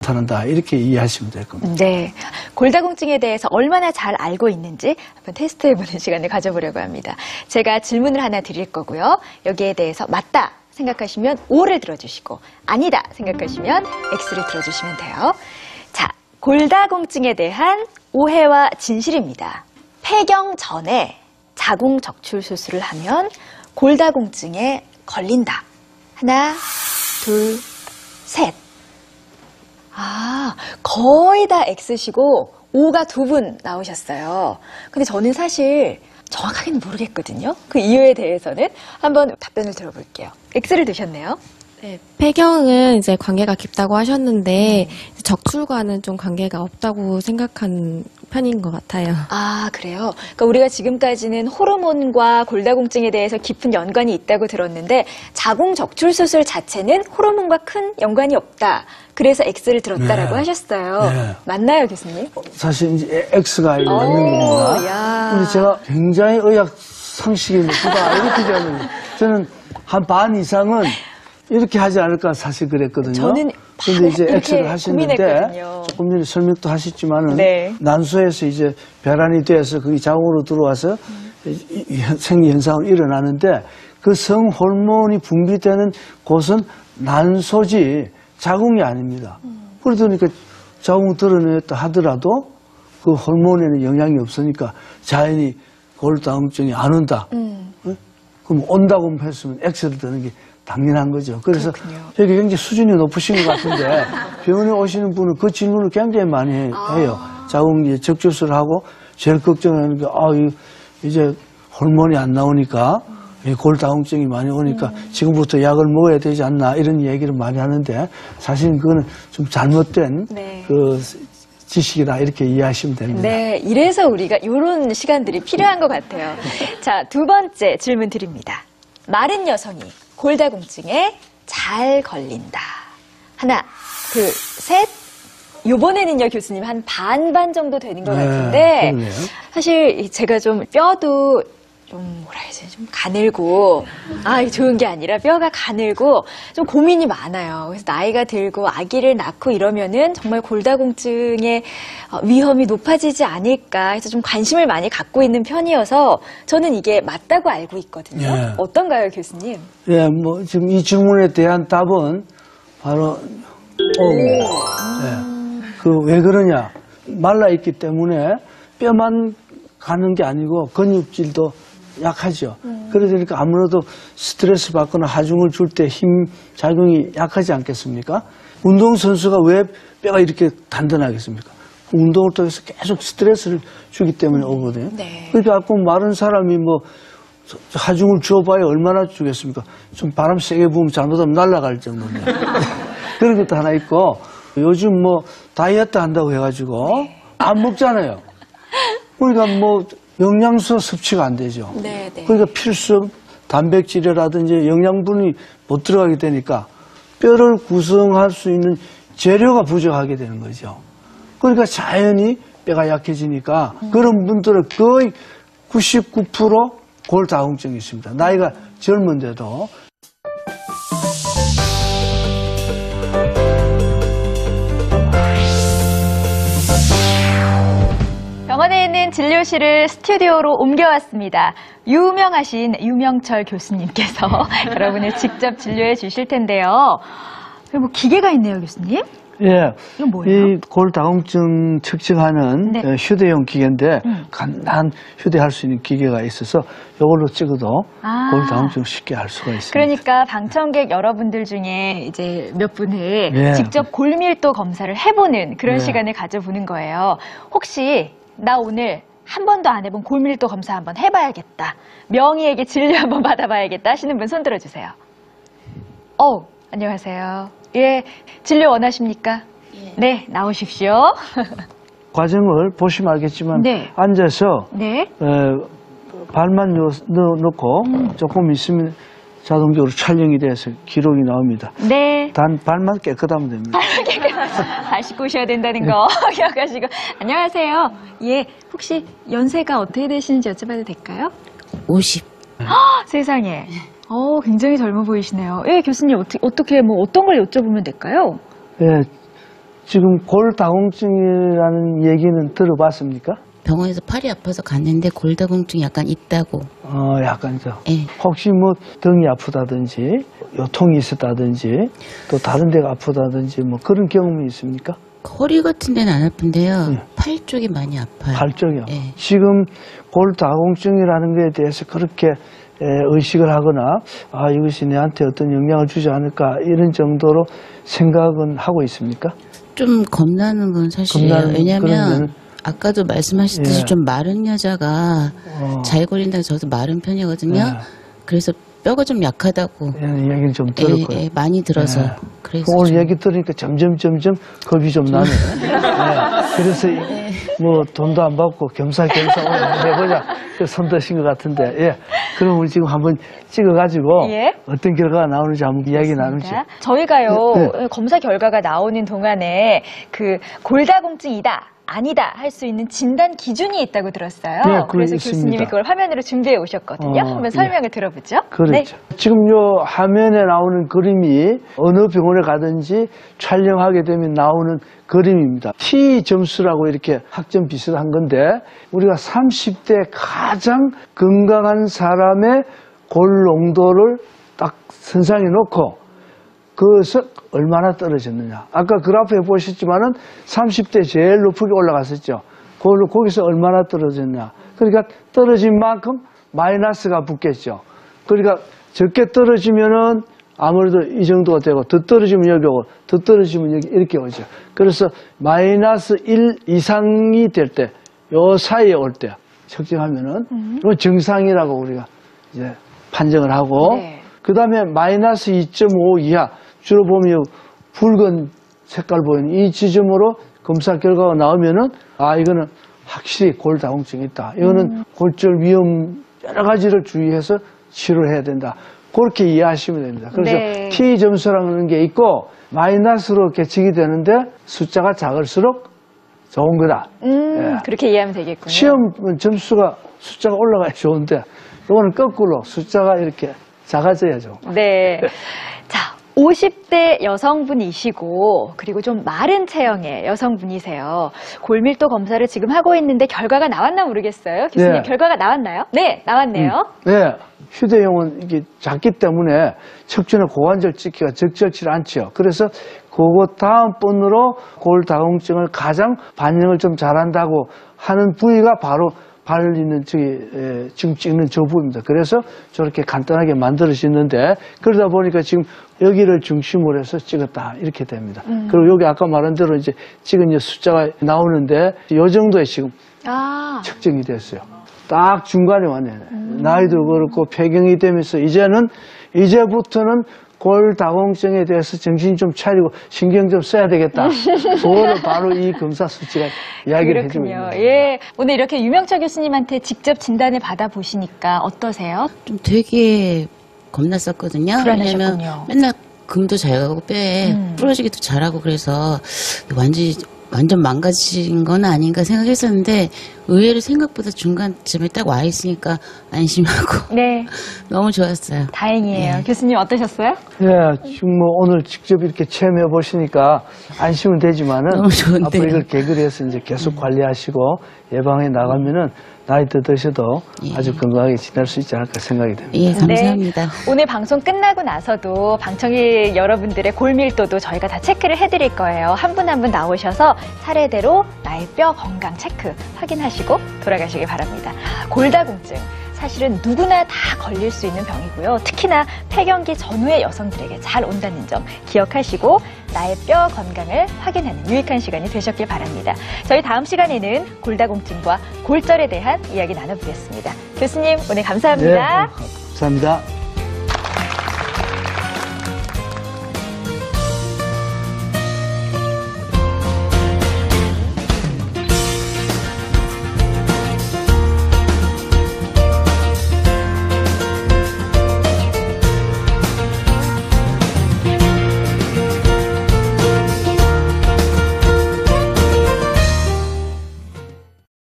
나타난다 이렇게 이해하시면 될 겁니다. 네, 골다공증에 대해서 얼마나 잘 알고 있는지 한번 테스트해보는 시간을 가져보려고 합니다. 제가 질문을 하나 드릴 거고요. 여기에 대해서 맞다 생각하시면 O를 들어주시고 아니다 생각하시면 X를 들어주시면 돼요. 자, 골다공증에 대한 오해와 진실입니다. 폐경 전에 자궁적출 수술을 하면 골다공증에 걸린다. 하나, 둘, 셋. 아, 거의 다 X시고 O가 2분 나오셨어요. 근데 저는 사실 정확하게는 모르겠거든요. 그 이유에 대해서는 한번 답변을 들어볼게요. X를 드셨네요. 네, 폐경은 이제 관계가 깊다고 하셨는데 적출과는 좀 관계가 없다고 생각한 편인 것 같아요. 아, 그래요? 그러니까 우리가 지금까지는 호르몬과 골다공증에 대해서 깊은 연관이 있다고 들었는데 자궁 적출 수술 자체는 호르몬과 큰 연관이 없다. 그래서 X를 들었다라고 네. 하셨어요. 네. 맞나요, 교수님? 사실 이제 X가 맞는 겁니다. 야. 근데 제가 굉장히 의학 상식이 높다 이렇게 생각합니다. 저는 한 반 이상은 이렇게 하지 않을까 사실 그랬거든요. 저는 근데 이제 이렇게 X를 하시는데 고민했거든요. 조금 전에 설명도 하셨지만은 네. 난소에서 이제 배란이 돼서 그게 자궁으로 들어와서 생리현상이 일어나는데 그 성호르몬이 분비되는 곳은 난소지 자궁이 아닙니다. 그러다 보니까 자궁 드러냈다 하더라도 그 호르몬에는 영향이 없으니까 자연히 골다공증이 안 온다. 그럼 온다고 했으면 X를 드는 게 당연한 거죠. 그래서 그렇군요. 되게 굉장히 수준이 높으신 것 같은데 병원에 오시는 분은 그 질문을 굉장히 많이 해요. 자궁 적출술을 하고 제일 걱정하는 게 이제 호르몬이 안 나오니까 골다공증이 많이 오니까 지금부터 약을 먹어야 되지 않나 이런 얘기를 많이 하는데 사실은 그거는 좀 잘못된 네. 그 지식이다 이렇게 이해하시면 됩니다. 네, 이래서 우리가 이런 시간들이 필요한 것 같아요. 자, 2번째 질문 드립니다. 마른 여성이 골다공증에 잘 걸린다. 하나, 둘, 셋. 요번에는요, 교수님, 한 반반 정도 되는 것 같은데, 그러네요. 사실 제가 좀 뼈도 좀 뭐라 해야지, 좀 가늘고, 이게 좋은 게 아니라 뼈가 가늘고 좀 고민이 많아요. 그래서 나이가 들고 아기를 낳고 이러면은 정말 골다공증의 위험이 높아지지 않을까 해서 좀 관심을 많이 갖고 있는 편이어서 저는 이게 맞다고 알고 있거든요. 예. 어떤가요, 교수님? 예, 뭐 지금 이 질문에 대한 답은 바로 O입니다. 그 왜 그러냐? 말라 있기 때문에 뼈만 가는 게 아니고 근육질도 약하죠. 그러니까 아무래도 스트레스 받거나 하중을 줄 때 힘 작용이 약하지 않겠습니까? 운동선수가 왜 뼈가 이렇게 단단하겠습니까? 운동을 통해서 계속 스트레스를 주기 때문에 오거든요. 네. 그러니까 아까 마른 사람이 뭐 하중을 주어봐야 얼마나 주겠습니까? 좀 바람 세게 부으면 잘못하면 날아갈 정도인데. 그런 것도 하나 있고 요즘 뭐 다이어트 한다고 해가지고 안 먹잖아요. 그러니까 뭐 영양소 섭취가 안 되죠. 네, 네. 그러니까 필수 단백질이라든지 영양분이 못 들어가게 되니까 뼈를 구성할 수 있는 재료가 부족하게 되는 거죠. 그러니까 자연히 뼈가 약해지니까 그런 분들은 거의 99% 골다공증이 있습니다. 나이가 젊은데도. 병원에 있는 진료실을 스튜디오로 옮겨왔습니다. 유명하신 유명철 교수님께서 여러분을 직접 진료해 주실 텐데요. 뭐 기계가 있네요, 교수님. 예. 이건 뭐예요? 이 골다공증 측정하는 네. 휴대용 기계인데 간단한 휴대할 수 있는 기계가 있어서 이걸로 찍어도 골다공증을 쉽게 알 수가 있습니다. 그러니까 방청객 여러분들 중에 이제 몇 분을 예. 직접 골밀도 검사를 해보는 그런 예. 시간을 가져보는 거예요. 혹시 나 오늘 한 번도 안 해본 골밀도 검사 한번 해봐야겠다. 명의에게 진료 한번 받아봐야겠다 하시는 분 손 들어주세요. 안녕하세요. 예, 진료 원하십니까? 예. 네, 나오십시오. 과정을 보시면 알겠지만 네. 앉아서 네. 발만 넣고 조금 있으면 자동적으로 촬영이 돼서 기록이 나옵니다. 네. 단 발만 깨끗하면 됩니다. 발 씻고 오셔야 된다는 거 기억하시고. 안녕하세요. 예, 혹시 연세가 어떻게 되시는지 여쭤봐도 될까요? 50. 세상에. 굉장히 젊어 보이시네요. 예, 교수님, 어떻게, 뭐, 어떤 걸 여쭤보면 될까요? 예, 지금 골다공증이라는 얘기는 들어봤습니까? 병원에서 팔이 아파서 갔는데 골다공증이 약간 있다고. 약간 예. 혹시 뭐 등이 아프다든지 요통이 있었다든지 또 다른 데가 아프다든지 뭐 그런 경험이 있습니까? 허리 같은 데는 안 아픈데요. 예. 팔 쪽이 많이 아파요. 발 쪽이요. 예. 지금 골다공증이라는 것에 대해서 그렇게 의식을 하거나 이것이 내한테 어떤 영향을 주지 않을까 이런 정도로 생각은 하고 있습니까? 좀 겁나는 건 사실이에요. 겁나는 왜냐하면 그러면은- 아까도 말씀하셨듯이 예. 좀 마른 여자가 잘 걸린다. 저도 마른 편이거든요. 예. 그래서 뼈가 좀 약하다고 얘기를 좀 들었고요. 많이 들어서 예. 그래서 오늘 좀- 얘기 들으니까 점점 겁이 좀 나네. 그래서 뭐 돈도 안 받고 겸사겸사 오늘 해보자 그 손 드신 것 같은데. 예. 그럼 우리 지금 한번 찍어가지고 예. 어떤 결과가 나오는지 한번 이야기 나누죠. 저희가요 네. 검사 결과가 나오는 동안에 그 골다공증이다. 아니다 할 수 있는 진단 기준이 있다고 들었어요. 네, 그거 그래서 있습니다. 교수님이 그걸 화면으로 준비해 오셨거든요. 한번 설명을 들어보죠. 그렇죠. 지금 요 화면에 나오는 그림이 어느 병원에 가든지 촬영하게 되면 나오는 그림입니다. T 점수라고 이렇게 학점 비슷한 건데 우리가 30대 가장 건강한 사람의 골 농도를 딱 선상에 놓고 그것을 얼마나 떨어졌느냐. 아까 그래프에 보셨지만은 30대 제일 높게 올라갔었죠. 거기서 얼마나 떨어졌냐. 그러니까 떨어진 만큼 마이너스가 붙겠죠. 그러니까 적게 떨어지면은 아무래도 이 정도가 되고 더 떨어지면 여기 오고 더 떨어지면 여기 이렇게 오죠. 그래서 마이너스 1 이상이 될 때, 요 사이에 올 때 측정하면은 이건 정상이라고 우리가 이제 판정을 하고 네. 그 다음에 마이너스 2.5 이하 주로 보면 붉은 색깔 보이는 이 지점으로 검사 결과가 나오면은 이거는 확실히 골다공증이 있다. 이거는 골절 위험 여러 가지를 주의해서 치료를 해야 된다. 그렇게 이해하시면 됩니다. 그래서 네. T 점수라는 게 있고 마이너스로 계측이 되는데 숫자가 작을수록 좋은 거다. 예. 그렇게 이해하면 되겠군요. 시험 점수가 숫자가 올라가야 좋은데 이거는 거꾸로 숫자가 이렇게 작아져야죠. 네. 자, 50대 여성분이시고 그리고 좀 마른 체형의 여성분이세요. 골밀도 검사를 지금 하고 있는데 결과가 나왔나 모르겠어요. 교수님 네. 결과가 나왔나요? 네, 나왔네요. 네. 휴대용은 이게 작기 때문에 척추나 고관절 찍기가 적절치 않죠. 그래서 그거 다음번으로 골다공증을 가장 반영을 좀 잘한다고 하는 부위가 바로 발 있는 지금 찍는 저 부위입니다. 그래서 저렇게 간단하게 만들어지는데 그러다 보니까 지금 여기를 중심으로 해서 찍었다 이렇게 됩니다. 그리고 여기 아까 말한 대로 이제 찍은 이제 숫자가 나오는데 이 정도에 지금 측정이 됐어요. 딱 중간에 왔네. 나이도 그렇고 폐경이 되면서 이제부터는 골다공증에 대해서 정신 좀 차리고 신경 좀 써야 되겠다. 그거를 바로 이 검사 수치가 이야기를 해주고 있는 그렇군요. 거예요. 예. 오늘 이렇게 유명철 교수님한테 직접 진단을 받아보시니까 어떠세요? 좀 되게 겁났었거든요. 불안하셨군요. 왜냐면 맨날 금도 잘 가고 뼈에 부러지기도 잘하고 그래서 완전 망가진 건 아닌가 생각했었는데 의외로 생각보다 중간쯤에 딱 와 있으니까 안심하고 네. 너무 좋았어요. 다행이에요. 네. 교수님 어떠셨어요? 네, 지금 뭐 오늘 직접 이렇게 체험해 보시니까 안심은 되지만은 너무 좋은데요. 앞으로 이걸 계기로 해서 이제 계속 관리하시고 예방해 나가면은 나이 더 드셔도 예. 아주 건강하게 지낼 수 있지 않을까 생각이 됩니다. 예, 감사합니다. 네. 오늘 방송 끝나고 나서도 방청객 여러분들의 골밀도도 저희가 다 체크를 해드릴 거예요. 한 분 한 분 나오셔서 차례대로 나의 뼈 건강 체크 확인하시고 돌아가시길 바랍니다. 골다공증. 사실은 누구나 다 걸릴 수 있는 병이고요. 특히나 폐경기 전후의 여성들에게 잘 온다는 점 기억하시고 나의 뼈 건강을 확인하는 유익한 시간이 되셨길 바랍니다. 저희 다음 시간에는 골다공증과 골절에 대한 이야기 나눠보겠습니다. 교수님 오늘 감사합니다. 네, 감사합니다.